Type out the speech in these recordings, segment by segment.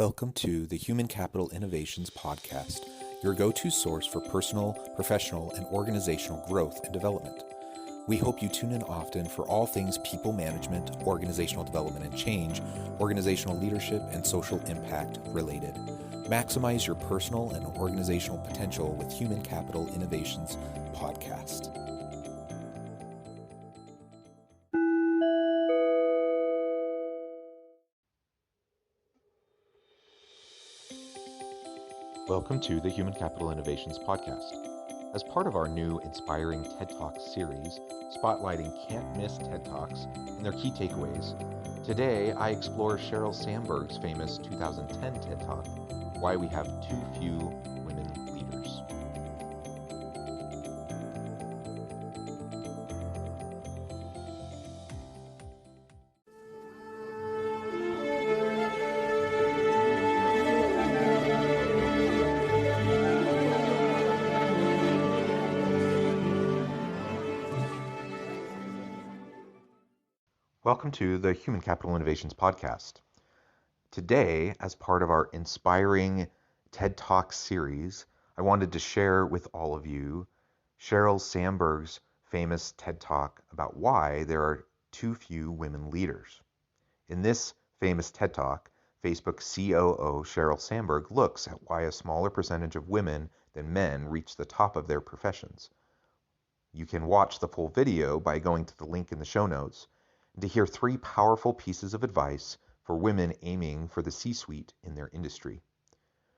Welcome to the Human Capital Innovations Podcast, your go-to source for personal, professional, and organizational growth and development. We hope you tune in often for all things people management, organizational development and change, organizational leadership, and social impact related. Maximize your personal and organizational potential with Human Capital Innovations Podcast. Welcome to the Human Capital Innovations Podcast. As part of our new Inspiring TED Talks series, spotlighting can't-miss TED Talks and their key takeaways, today I explore Sheryl Sandberg's famous 2010 TED Talk, Why We Have Too Few Women Leaders. Welcome to the Human Capital Innovations Podcast. Today, as part of our Inspiring TED Talk series, I wanted to share with all of you Sheryl Sandberg's famous TED Talk about why there are too few women leaders. In this famous TED Talk, Facebook COO Sheryl Sandberg looks at why a smaller percentage of women than men reach the top of their professions. You can watch the full video by going to the link in the show notes, and to hear 3 powerful pieces of advice for women aiming for the C-suite in their industry.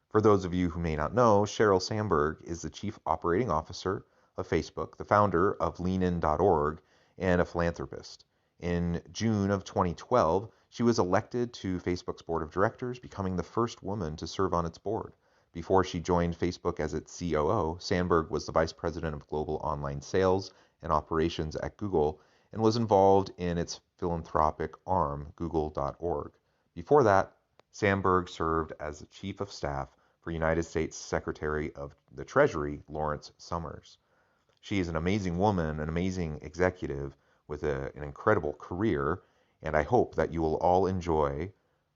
For those of you who may not know, Sheryl Sandberg is the Chief Operating Officer of Facebook, the founder of leanin.org, and a philanthropist. In June of 2012, she was elected to Facebook's board of directors, becoming the first woman to serve on its board. Before she joined Facebook as its COO, Sandberg was the Vice President of Global Online Sales and Operations at Google, and was involved in its philanthropic arm, Google.org. Before that, Sandberg served as the Chief of Staff for United States Secretary of the Treasury, Lawrence Summers. She is an amazing woman, an amazing executive with an incredible career, and I hope that you will all enjoy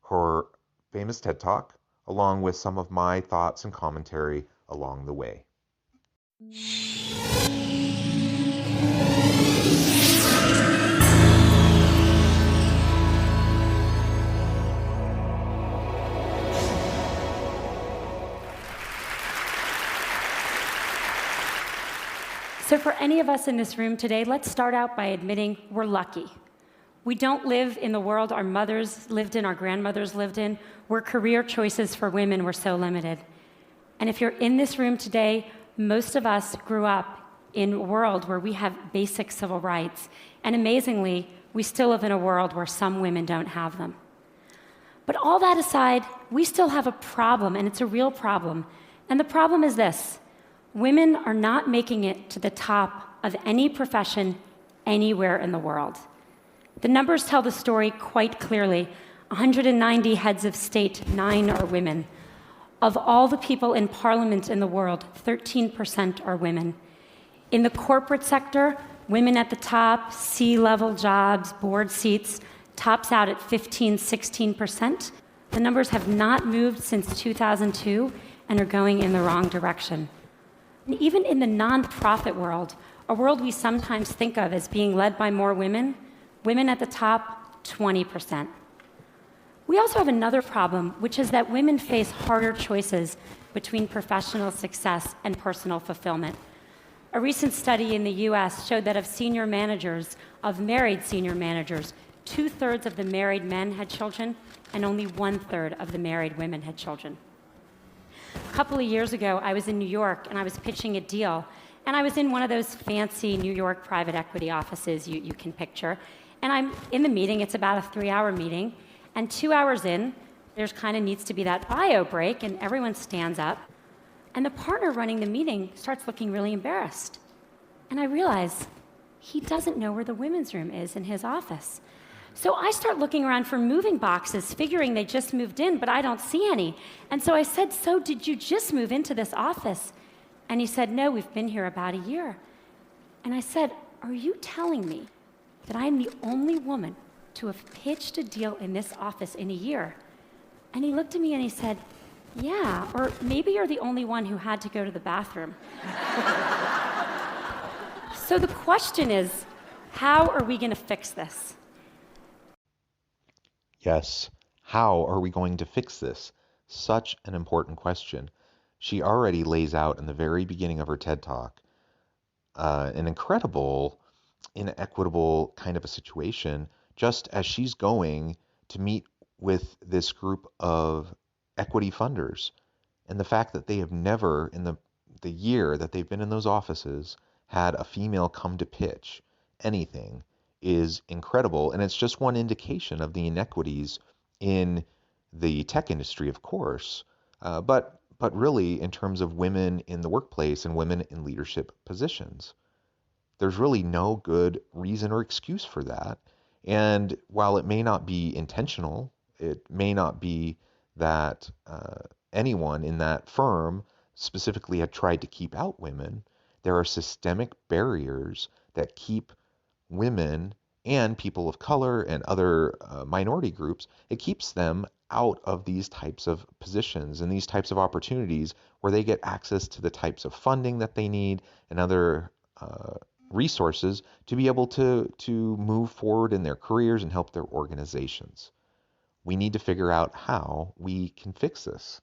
her famous TED Talk, along with some of my thoughts and commentary along the way. So for any of us in this room today, let's start out by admitting we're lucky. We don't live in the world our mothers lived in, our grandmothers lived in, where career choices for women were so limited. And if you're in this room today, most of us grew up in a world where we have basic civil rights. And amazingly, we still live in a world where some women don't have them. But all that aside, we still have a problem, and it's a real problem. And the problem is this: women are not making it to the top of any profession anywhere in the world. The numbers tell the story quite clearly. 190 heads of state, 9 are women. Of all the people in parliament in the world, 13% are women. In the corporate sector, women at the top, C-level jobs, board seats, tops out at 16%. The numbers have not moved since 2002 and are going in the wrong direction. And even in the nonprofit world, a world we sometimes think of as being led by more women, women at the top, 20%. We also have another problem, which is that women face harder choices between professional success and personal fulfillment. A recent study in the US showed that of senior managers, of married senior managers, 2/3 of the married men had children, and only 1/3 of the married women had children. A couple of years ago, I was in New York, and I was pitching a deal. And I was in one of those fancy New York private equity offices you can picture. And I'm in the meeting. It's about a 3-hour meeting. And 2 hours in, there's kind of needs to be that bio break, and everyone stands up. And the partner running the meeting starts looking really embarrassed. And I realize he doesn't know where the women's room is in his office. So I start looking around for moving boxes, figuring they just moved in, but I don't see any. And so I said, "So did you just move into this office?" And he said, "No, we've been here about a year." And I said, "Are you telling me that I'm the only woman to have pitched a deal in this office in a year?" And he looked at me and he said, yeah, or maybe you're the only one who had to go to the bathroom. So the question is, how are we going to fix this? Yes, how are we going to fix this? Such an important question. She already lays out in the very beginning of her TED Talk an incredible, inequitable kind of a situation, just as she's going to meet with this group of equity funders. And the fact that they have never, in the year that they've been in those offices, had a female come to pitch anything is incredible. And it's just one indication of the inequities in the tech industry, of course, but really in terms of women in the workplace and women in leadership positions. There's really no good reason or excuse for that. And while it may not be intentional, it may not be that anyone in that firm specifically had tried to keep out women, there are systemic barriers that keep women and people of color and other minority groups, it keeps them out of these types of positions and these types of opportunities where they get access to the types of funding that they need and other resources to be able to move forward in their careers and help their organizations. We need to figure out how we can fix this.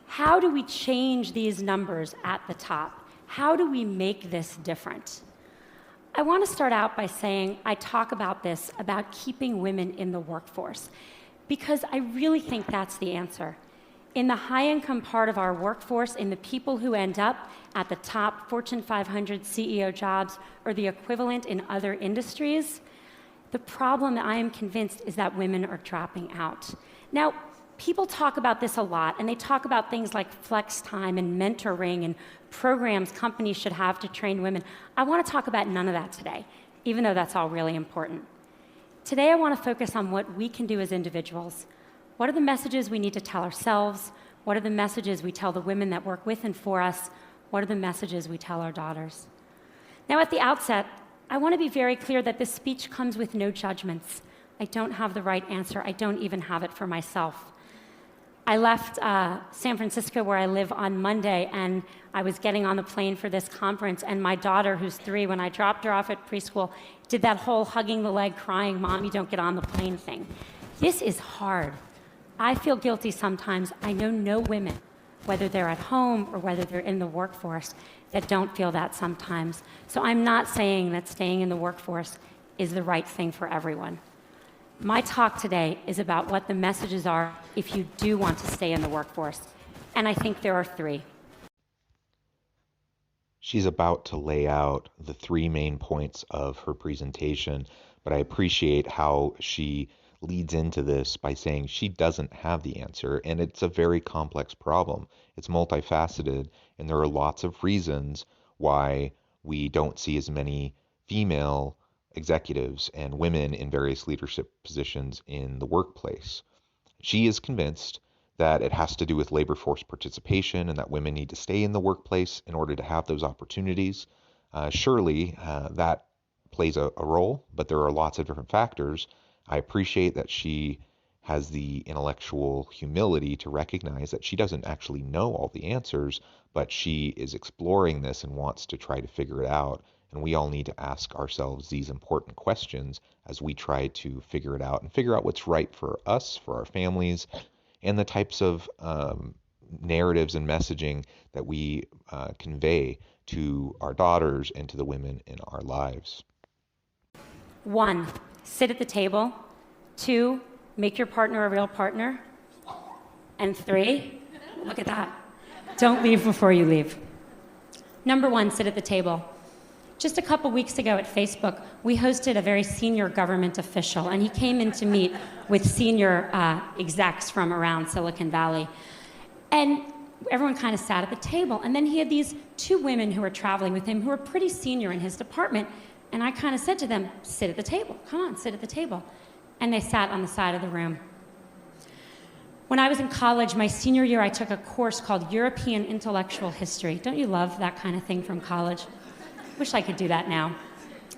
How do we change these numbers at the top? How do we make this different? I want to start out by saying I talk about this, about keeping women in the workforce, because I really think that's the answer. In the high-income part of our workforce, in the people who end up at the top Fortune 500 CEO jobs or the equivalent in other industries, the problem, I am convinced, is that women are dropping out. Now, people talk about this a lot, and they talk about things like flex time and mentoring and programs companies should have to train women. I want to talk about none of that today, even though that's all really important. Today, I want to focus on what we can do as individuals. What are the messages we need to tell ourselves? What are the messages we tell the women that work with and for us? What are the messages we tell our daughters? Now, at the outset, I want to be very clear that this speech comes with no judgments. I don't have the right answer. I don't even have it for myself. I left San Francisco, where I live, on Monday, and I was getting on the plane for this conference, and my daughter, who's 3, when I dropped her off at preschool, did that whole hugging the leg, crying, "Mom, you don't get on the plane" thing. This is hard. I feel guilty sometimes. I know no women, whether they're at home or whether they're in the workforce, that don't feel that sometimes. So I'm not saying that staying in the workforce is the right thing for everyone. My talk today is about what the messages are if you do want to stay in the workforce, and I think there are 3. She's about to lay out the 3 main points of her presentation, but I appreciate how she leads into this by saying she doesn't have the answer, and it's a very complex problem. It's multifaceted, and there are lots of reasons why we don't see as many female executives and women in various leadership positions in the workplace. She is convinced that it has to do with labor force participation and that women need to stay in the workplace in order to have those opportunities. Surely that plays a role, but there are lots of different factors. I appreciate that she has the intellectual humility to recognize that she doesn't actually know all the answers, but she is exploring this and wants to try to figure it out. And we all need to ask ourselves these important questions as we try to figure it out and figure out what's right for us, for our families, and the types of narratives and messaging that we convey to our daughters and to the women in our lives. 1, sit at the table. 2, make your partner a real partner. And 3, look at that, don't leave before you leave. Number 1, sit at the table. Just a couple weeks ago at Facebook, we hosted a very senior government official, and he came in to meet with senior execs from around Silicon Valley. And everyone kind of sat at the table, and then he had these 2 women who were traveling with him who were pretty senior in his department, and I kind of said to them, sit at the table, come on, sit at the table. And they sat on the side of the room. When I was in college, my senior year, I took a course called European Intellectual History. Don't you love that kind of thing from college? Wish I could do that now.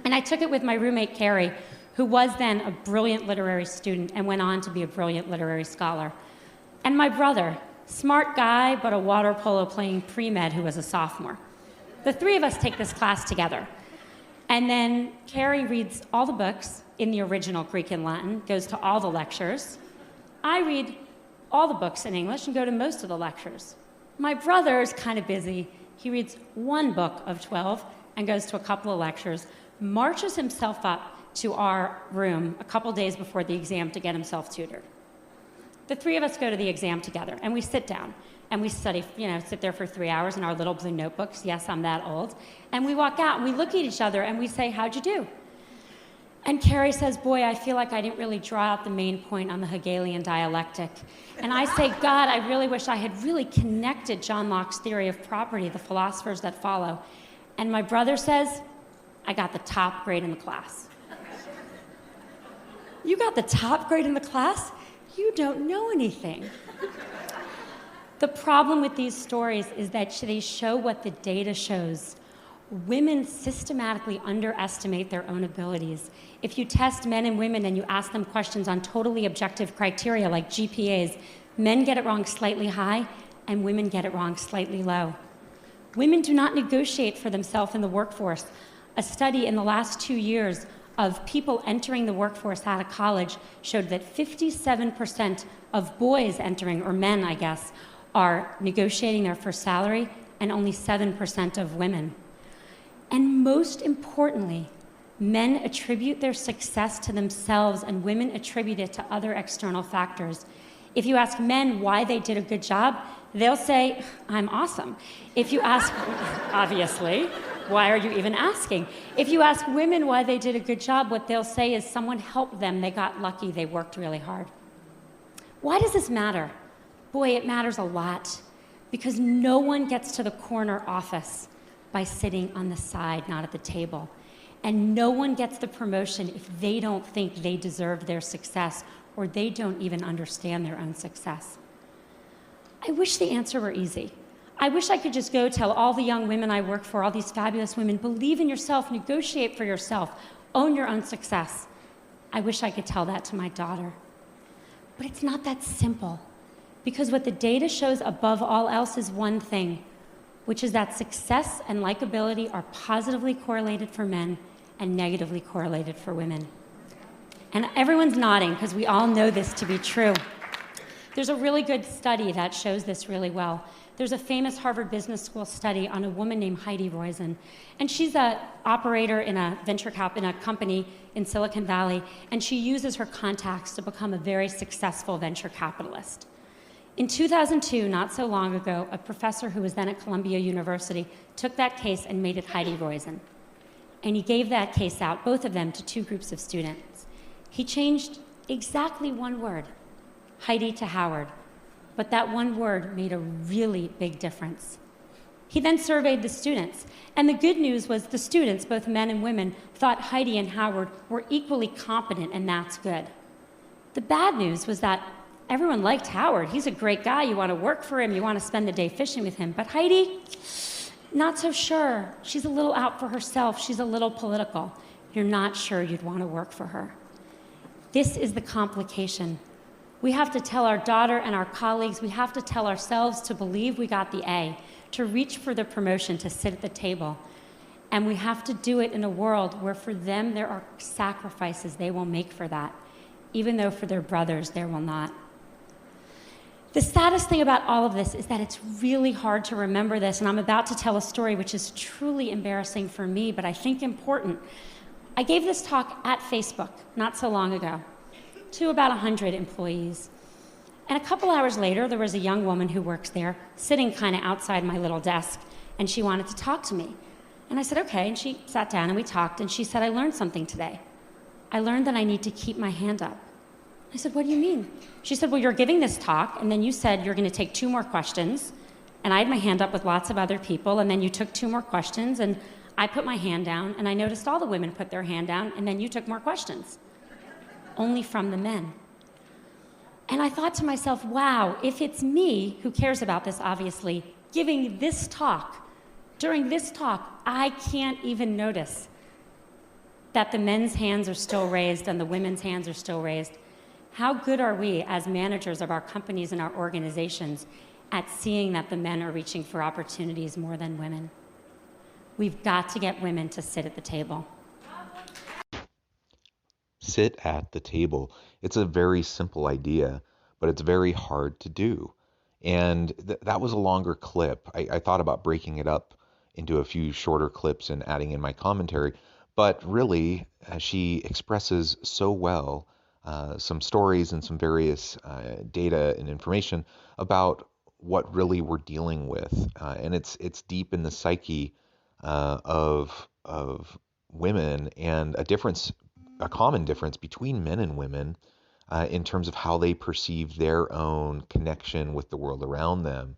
And I took it with my roommate, Carrie, who was then a brilliant literary student and went on to be a brilliant literary scholar. And my brother, smart guy, but a water polo playing pre-med who was a sophomore. The three of us take this class together. And then Carrie reads all the books in the original Greek and Latin, goes to all the lectures. I read all the books in English and go to most of the lectures. My brother is kind of busy. He reads one book of 12 and goes to a couple of lectures, marches himself up to our room a couple days before the exam to get himself tutored. The three of us go to the exam together, and we sit down, and we study, sit there for 3 hours in our little blue notebooks. Yes, I'm that old. And we walk out, and we look at each other, and we say, how'd you do? And Carrie says, boy, I feel like I didn't really draw out the main point on the Hegelian dialectic. And I say, God, I really wish I had really connected John Locke's theory of property, the philosophers that follow. And my brother says, I got the top grade in the class. You got the top grade in the class? You don't know anything. The problem with these stories is that they show what the data shows. Women systematically underestimate their own abilities. If you test men and women and you ask them questions on totally objective criteria like GPAs, men get it wrong slightly high and women get it wrong slightly low. Women do not negotiate for themselves in the workforce. A study in the last 2 years of people entering the workforce out of college showed that 57% of boys entering, or men, I guess, are negotiating their first salary, and only 7% of women. And most importantly, men attribute their success to themselves and women attribute it to other external factors. If you ask men why they did a good job, they'll say, I'm awesome. If you ask, obviously, why are you even asking? If you ask women why they did a good job, what they'll say is someone helped them, they got lucky, they worked really hard. Why does this matter? Boy, it matters a lot, because no one gets to the corner office by sitting on the side, not at the table. And no one gets the promotion if they don't think they deserve their success or they don't even understand their own success. I wish the answer were easy. I wish I could just go tell all the young women I work for, all these fabulous women, believe in yourself, negotiate for yourself, own your own success. I wish I could tell that to my daughter. But it's not that simple, because what the data shows above all else is one thing, which is that success and likability are positively correlated for men and negatively correlated for women. And everyone's nodding because we all know this to be true. There's a really good study that shows this really well. There's a famous Harvard Business School study on a woman named Heidi Roizen, and she's an operator in a in a company in Silicon Valley, and she uses her contacts to become a very successful venture capitalist. In 2002, not so long ago, a professor who was then at Columbia University took that case and made it Heidi Roizen. And he gave that case out, both of them, to 2 groups of students. He changed exactly one word, Heidi to Howard, but that one word made a really big difference. He then surveyed the students, and the good news was the students, both men and women, thought Heidi and Howard were equally competent, and that's good. The bad news was that everyone liked Howard. He's a great guy. You want to work for him. You want to spend the day fishing with him. But Heidi, not so sure. She's a little out for herself. She's a little political. You're not sure you'd want to work for her. This is the complication. We have to tell our daughter and our colleagues, we have to tell ourselves to believe we got the A, to reach for the promotion, to sit at the table. And we have to do it in a world where for them there are sacrifices they will make for that, even though for their brothers there will not. The saddest thing about all of this is that it's really hard to remember this, and I'm about to tell a story which is truly embarrassing for me, but I think important. I gave this talk at Facebook not so long ago to about 100 employees. And a couple hours later, there was a young woman who works there sitting kind of outside my little desk, and she wanted to talk to me. And I said, okay, and she sat down and we talked, and she said, I learned something today. I learned that I need to keep my hand up. I said, what do you mean? She said, well, you're giving this talk, and then you said you're going to take 2 more questions, and I had my hand up with lots of other people, and then you took 2 more questions, and I put my hand down, and I noticed all the women put their hand down, and then you took more questions, only from the men. And I thought to myself, wow, if it's me, who cares about this, obviously, giving this talk, during this talk, I can't even notice that the men's hands are still raised and the women's hands are still raised. How good are we as managers of our companies and our organizations at seeing that the men are reaching for opportunities more than women? We've got to get women to sit at the table. Sit at the table. It's a very simple idea, but it's very hard to do. And that was a longer clip. I thought about breaking it up into a few shorter clips and adding in my commentary, but really, she expresses so well some stories and some various data and information about what really we're dealing with, and it's deep in the psyche of women, and a common difference between men and women in terms of how they perceive their own connection with the world around them.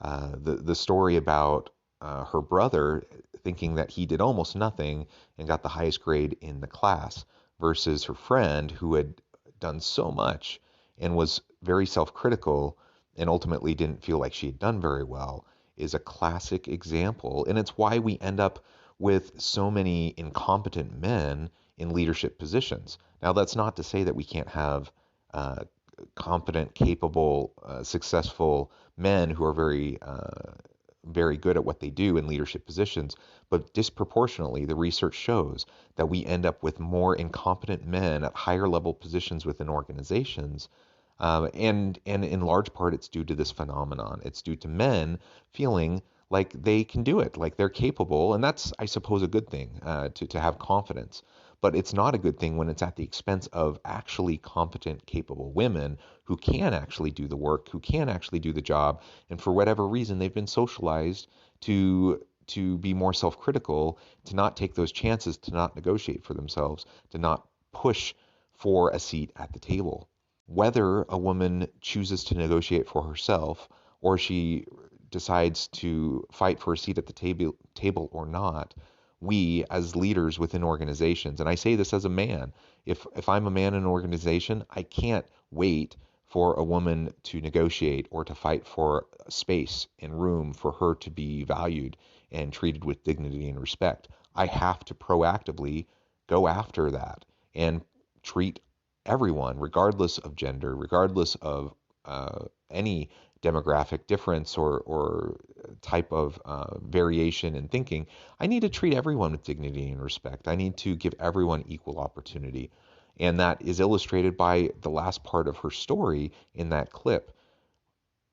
The story about her brother thinking that he did almost nothing and got the highest grade in the class versus her friend who had done so much and was very self-critical and ultimately didn't feel like she had done very well is a classic example. And it's why we end up with so many incompetent men in leadership positions. Now, that's not to say that we can't have competent, capable, successful men who are very good at what they do in leadership positions, but disproportionately, the research shows that we end up with more incompetent men at higher level positions within organizations. And in large part, it's due to this phenomenon. It's due to men feeling like they can do it, like they're capable, and that's, I suppose, a good thing to have confidence. But it's not a good thing when it's at the expense of actually competent, capable women who can actually do the work, who can actually do the job, and for whatever reason, they've been socialized to be more self-critical, to not take those chances, to not negotiate for themselves, to not push for a seat at the table. Whether a woman chooses to negotiate for herself or she decides to fight for a seat at the table or not, we as leaders within organizations, and I say this as a man, if I'm a man in an organization, I can't wait for a woman to negotiate or to fight for space and room for her to be valued and treated with dignity and respect. I have to proactively go after that and treat everyone, regardless of gender, regardless of any demographic difference or type of variation in thinking. I need to treat everyone with dignity and respect. I need to give everyone equal opportunity. And that is illustrated by the last part of her story in that clip.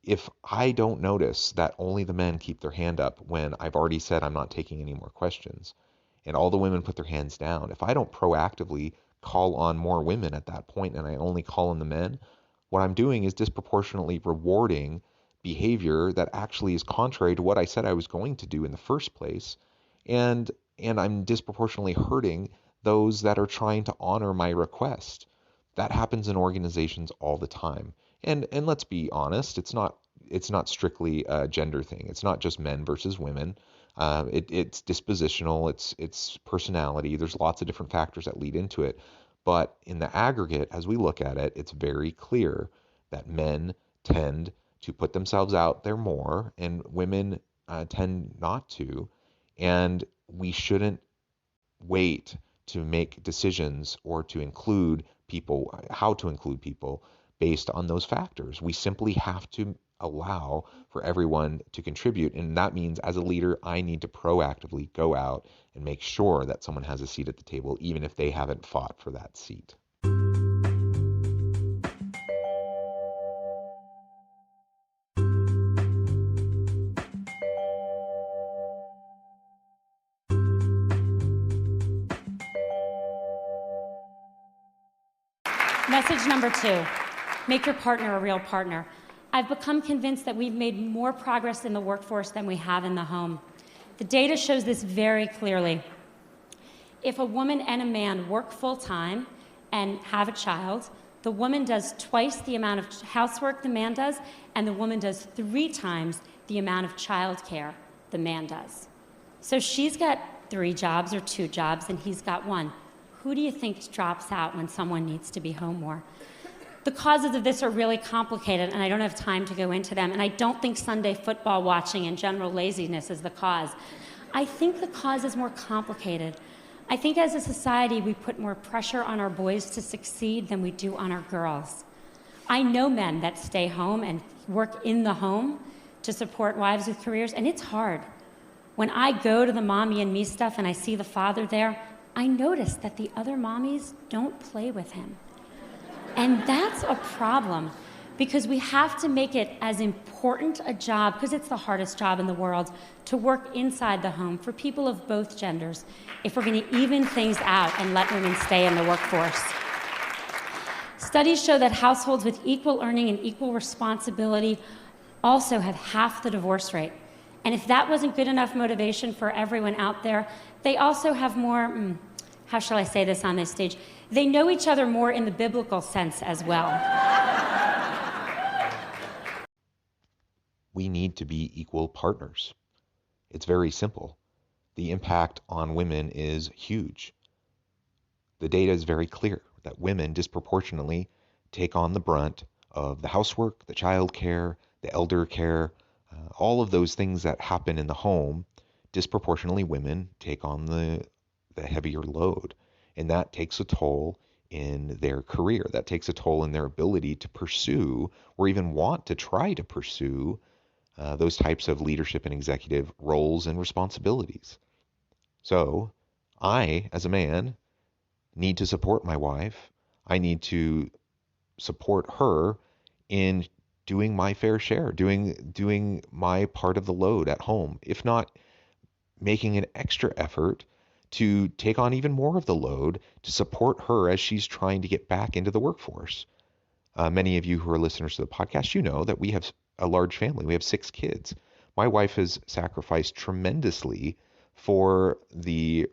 If I don't notice that only the men keep their hand up when I've already said I'm not taking any more questions, and all the women put their hands down, if I don't proactively call on more women at that point and I only call on the men, what I'm doing is disproportionately rewarding behavior that actually is contrary to what I said I was going to do in the first place. And I'm disproportionately hurting those that are trying to honor my request. That happens in organizations all the time. And let's be honest, it's not strictly a gender thing. It's not just men versus women. It's dispositional, it's personality. There's lots of different factors that lead into it. But in the aggregate, as we look at it, it's very clear that men tend to put themselves out there more and women tend not to. And we shouldn't wait to make decisions or to include people, how to include people based on those factors. We simply have to allow for everyone to contribute. And that means as a leader, I need to proactively go out and make sure that someone has a seat at the table, even if they haven't fought for that seat. Message number 2, make your partner a real partner. I've become convinced that we've made more progress in the workforce than we have in the home. The data shows this very clearly. If a woman and a man work full-time and have a child, the woman does twice the amount of housework the man does, and the woman does 3 times the amount of childcare the man does. So she's got 3 jobs or 2 jobs, and he's got 1. Who do you think drops out when someone needs to be home more? The causes of this are really complicated, and I don't have time to go into them, and I don't think Sunday football watching and general laziness is the cause. I think the cause is more complicated. I think as a society, we put more pressure on our boys to succeed than we do on our girls. I know men that stay home and work in the home to support wives with careers, and it's hard. When I go to the mommy and me stuff and I see the father there, I notice that the other mommies don't play with him. And that's a problem, because we have to make it as important a job, because it's the hardest job in the world, to work inside the home for people of both genders, if we're going to even things out and let women stay in the workforce. Studies show that households with equal earning and equal responsibility also have half the divorce rate. And if that wasn't good enough motivation for everyone out there, they also have more, how shall I say this on this stage? They know each other more in the biblical sense as well. We need to be equal partners. It's very simple. The impact on women is huge. The data is very clear that women disproportionately take on the brunt of the housework, the child care, the elder care, all of those things that happen in the home. Disproportionately, women take on the heavier load, and that takes a toll in their career. That takes a toll in their ability to pursue or even want to try to pursue those types of leadership and executive roles and responsibilities. So I, as a man, need to support my wife. I need to support her in doing my fair share, doing my part of the load at home, if not making an extra effort to take on even more of the load to support her as she's trying to get back into the workforce. Many of you who are listeners to the podcast, you know that we have a large family. We have 6 kids. My wife has sacrificed tremendously for the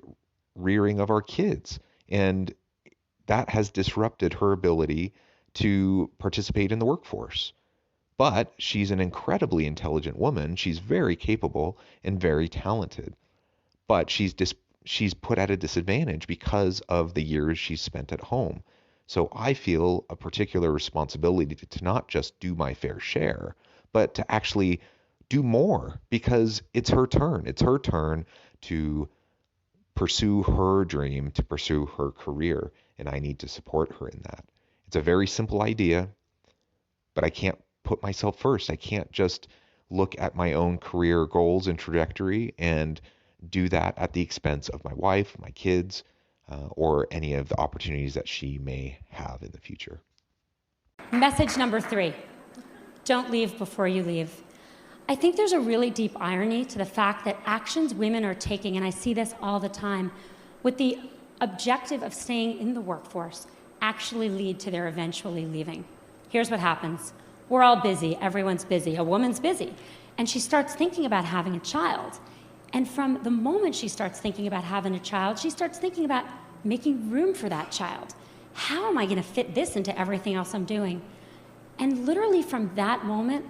rearing of our kids, and that has disrupted her ability to participate in the workforce. But she's an incredibly intelligent woman. She's very capable and very talented. But she's put at a disadvantage because of the years she's spent at home. So I feel a particular responsibility to not just do my fair share, but to actually do more, because it's her turn. It's her turn to pursue her dream, to pursue her career, and I need to support her in that. It's a very simple idea, but I can't put myself first. I can't just look at my own career goals and trajectory and do that at the expense of my wife, my kids, or any of the opportunities that she may have in the future. Message number 3, don't leave before you leave. I think there's a really deep irony to the fact that actions women are taking, and I see this all the time, with the objective of staying in the workforce, actually lead to their eventually leaving. Here's what happens. We're all busy. Everyone's busy. A woman's busy. And she starts thinking about having a child. And from the moment she starts thinking about having a child, she starts thinking about making room for that child. How am I going to fit this into everything else I'm doing? And literally from that moment,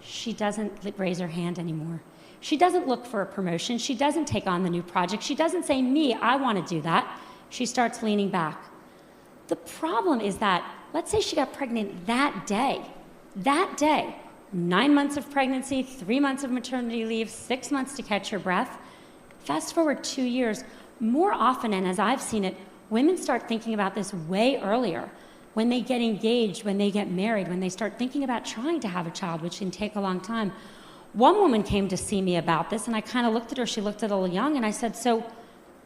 she doesn't raise her hand anymore. She doesn't look for a promotion. She doesn't take on the new project. She doesn't say, me, I want to do that. She starts leaning back. The problem is that, let's say she got pregnant that day, 9 months of pregnancy, 3 months of maternity leave, 6 months to catch her breath. Fast forward 2 years, more often, and as I've seen it, women start thinking about this way earlier. When they get engaged, when they get married, when they start thinking about trying to have a child, which can take a long time. One woman came to see me about this, and I kind of looked at her. She looked a little young, and I said, so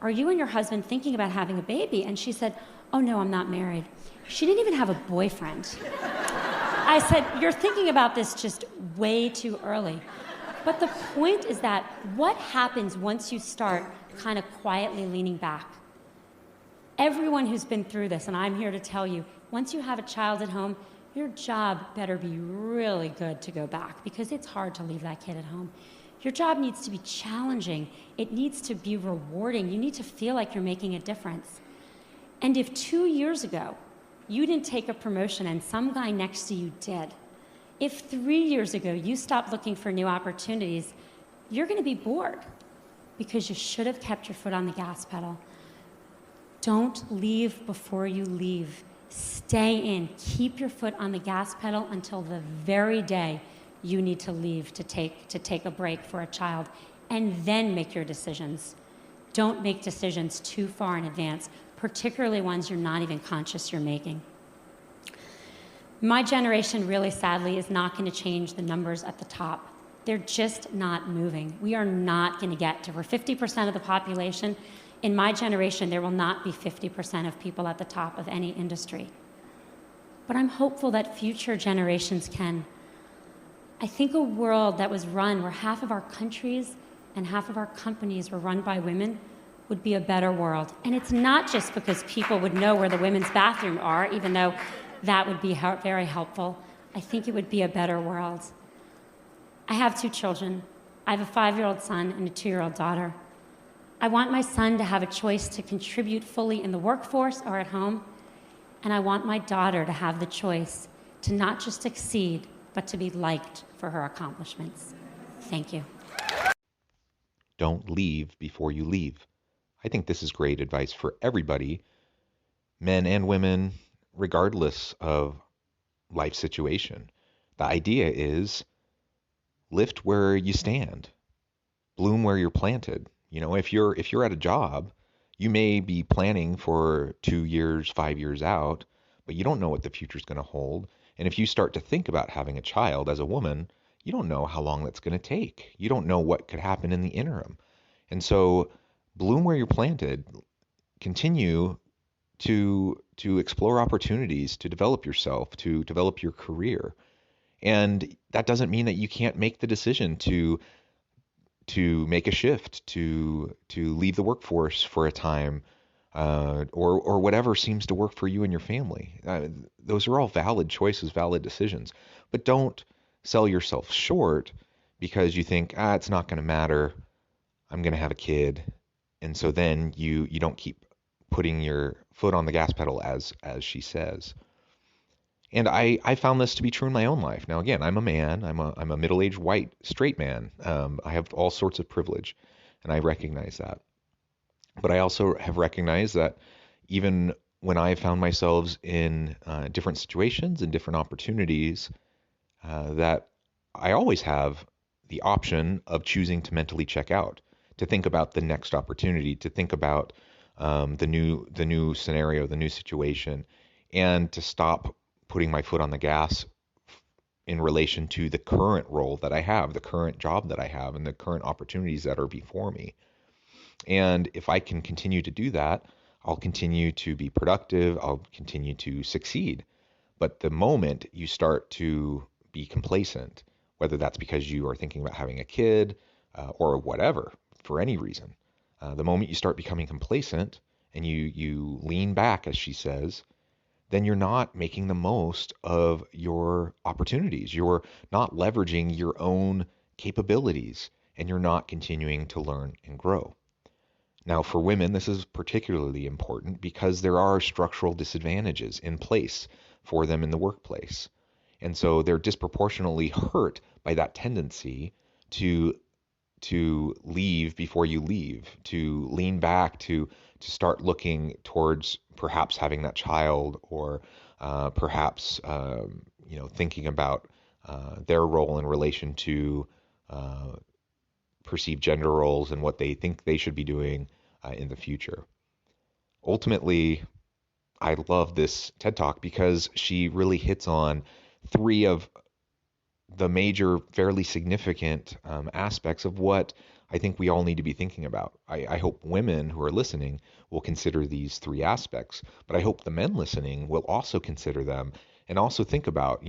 are you and your husband thinking about having a baby? And she said, oh, no, I'm not married. She didn't even have a boyfriend. I said, you're thinking about this just way too early. But the point is that what happens once you start kind of quietly leaning back? Everyone who's been through this, and I'm here to tell you, once you have a child at home, your job better be really good to go back, because it's hard to leave that kid at home. Your job needs to be challenging. It needs to be rewarding. You need to feel like you're making a difference. And if 2 years ago, you didn't take a promotion and some guy next to you did, if 3 years ago you stopped looking for new opportunities, you're going to be bored because you should have kept your foot on the gas pedal. Don't leave before you leave. Stay in. Keep your foot on the gas pedal until the very day you need to leave to take a break for a child, and then make your decisions. Don't make decisions too far in advance, particularly ones you're not even conscious you're making. My generation, really sadly, is not going to change the numbers at the top. They're just not moving. We are not going to get to, we're 50% of the population. In my generation, there will not be 50% of people at the top of any industry. But I'm hopeful that future generations can. I think a world that was run where half of our countries and half of our companies were run by women would be a better world. And it's not just because people would know where the women's bathroom are, even though that would be very helpful. I think it would be a better world. I have 2 children. I have a 5-year-old son and a 2-year-old daughter. I want my son to have a choice to contribute fully in the workforce or at home. And I want my daughter to have the choice to not just succeed, but to be liked for her accomplishments. Thank you. Don't leave before you leave. I think this is great advice for everybody, men and women, regardless of life situation. The idea is lift where you stand, bloom where you're planted. You know, if you're at a job, you may be planning for 2 years, 5 years out, but you don't know what the future's going to hold. And if you start to think about having a child as a woman, you don't know how long that's going to take. You don't know what could happen in the interim. And so bloom where you're planted, continue to explore opportunities, to develop yourself, to develop your career. And that doesn't mean that you can't make the decision to make a shift, to leave the workforce for a time, or whatever seems to work for you and your family. Those are all valid choices, valid decisions. But don't sell yourself short because you think, it's not going to matter. I'm going to have a kid. And so then you don't keep putting your foot on the gas pedal, as she says. And I found this to be true in my own life. Now, again, I'm a man. I'm a middle-aged white straight man. I have all sorts of privilege, and I recognize that. But I also have recognized that even when I found myself in different situations and different opportunities, that I always have the option of choosing to mentally check out, to think about the next opportunity, to think about the new scenario, the new situation, and to stop putting my foot on the gas in relation to the current role that I have, the current job that I have, and the current opportunities that are before me. And if I can continue to do that, I'll continue to be productive, I'll continue to succeed. But the moment you start to be complacent, whether that's because you are thinking about having a kid or whatever, for any reason, the moment you start becoming complacent and you lean back, as she says, then you're not making the most of your opportunities. You're not leveraging your own capabilities, and you're not continuing to learn and grow. Now, for women, this is particularly important because there are structural disadvantages in place for them in the workplace. And so they're disproportionately hurt by that tendency to leave before you leave, to lean back, to start looking towards perhaps having that child, or perhaps thinking about their role in relation to perceived gender roles and what they think they should be doing in the future. Ultimately, I love this TED Talk because she really hits on 3 of the major, fairly significant aspects of what I think we all need to be thinking about. I hope women who are listening will consider these 3 aspects, but I hope the men listening will also consider them and also think about,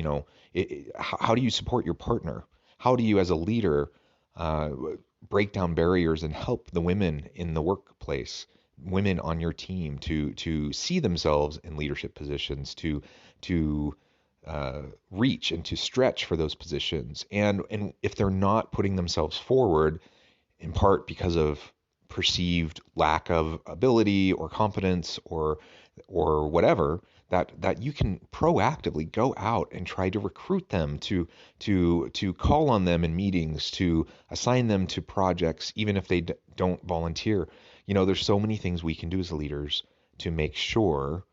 how do you support your partner? How do you, as a leader, break down barriers and help the women in the workplace, women on your team, to see themselves in leadership positions, to reach and to stretch for those positions. And if they're not putting themselves forward, in part because of perceived lack of ability or competence or whatever, that you can proactively go out and try to recruit them, to call on them in meetings, to assign them to projects, even if they don't volunteer. There's so many things we can do as leaders to make sure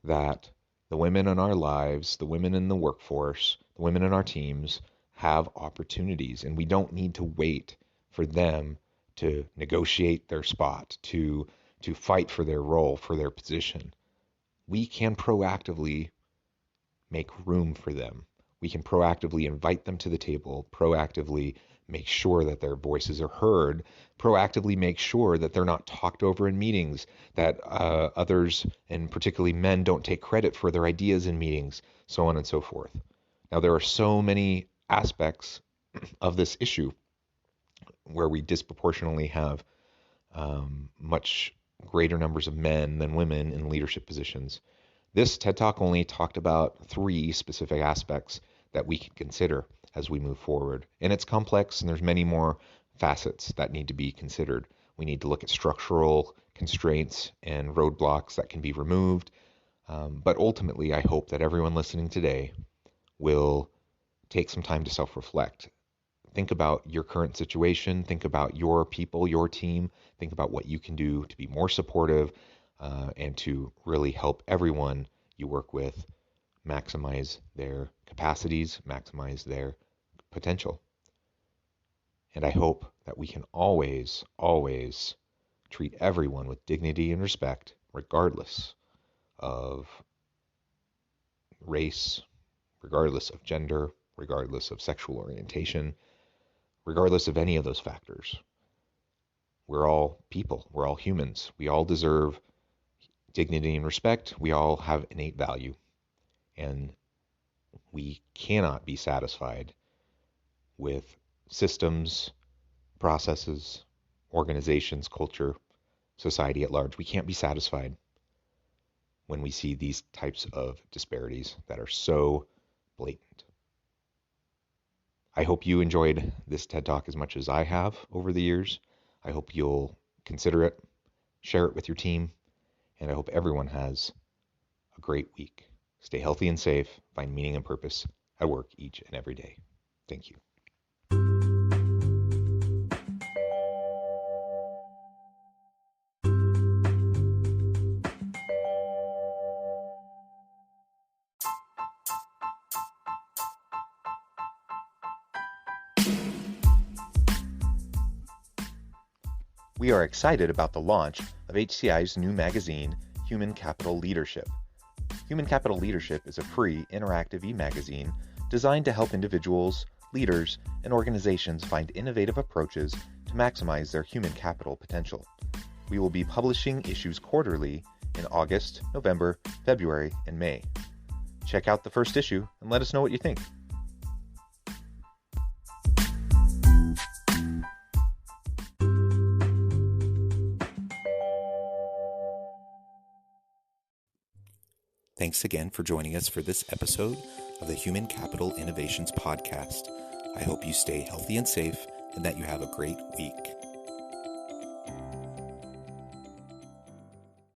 that the women in our lives, the women in the workforce, the women in our teams have opportunities, and we don't need to wait for them to negotiate their spot, to fight for their role, for their position. We can proactively make room for them. We can proactively invite them to the table, proactively make sure that their voices are heard, proactively make sure that they're not talked over in meetings, that others, and particularly men, don't take credit for their ideas in meetings, so on and so forth. Now, there are so many aspects of this issue where we disproportionately have much greater numbers of men than women in leadership positions. This TED Talk only talked about 3 specific aspects that we can consider as we move forward. And it's complex, and there's many more facets that need to be considered. We need to look at structural constraints and roadblocks that can be removed. But ultimately, I hope that everyone listening today will take some time to self-reflect. Think about your current situation. Think about your people, your team. Think about what you can do to be more supportive and to really help everyone you work with maximize their capacities, maximize their potential. And I hope that we can always, always treat everyone with dignity and respect, regardless of race, regardless of gender, regardless of sexual orientation, regardless of any of those factors. We're all people. We're all humans. We all deserve dignity and respect. We all have innate value. And we cannot be satisfied with systems, processes, organizations, culture, society at large. We can't be satisfied when we see these types of disparities that are so blatant. I hope you enjoyed this TED Talk as much as I have over the years. I hope you'll consider it, share it with your team, and I hope everyone has a great week. Stay healthy and safe, find meaning and purpose at work each and every day. Thank you. We are excited about the launch of HCI's new magazine, Human Capital Leadership. Human Capital Leadership is a free, interactive e-magazine designed to help individuals, leaders, and organizations find innovative approaches to maximize their human capital potential. We will be publishing issues quarterly in August, November, February, and May. Check out the first issue and let us know what you think. Thanks again for joining us for this episode of the Human Capital Innovations Podcast. I hope you stay healthy and safe and that you have a great week.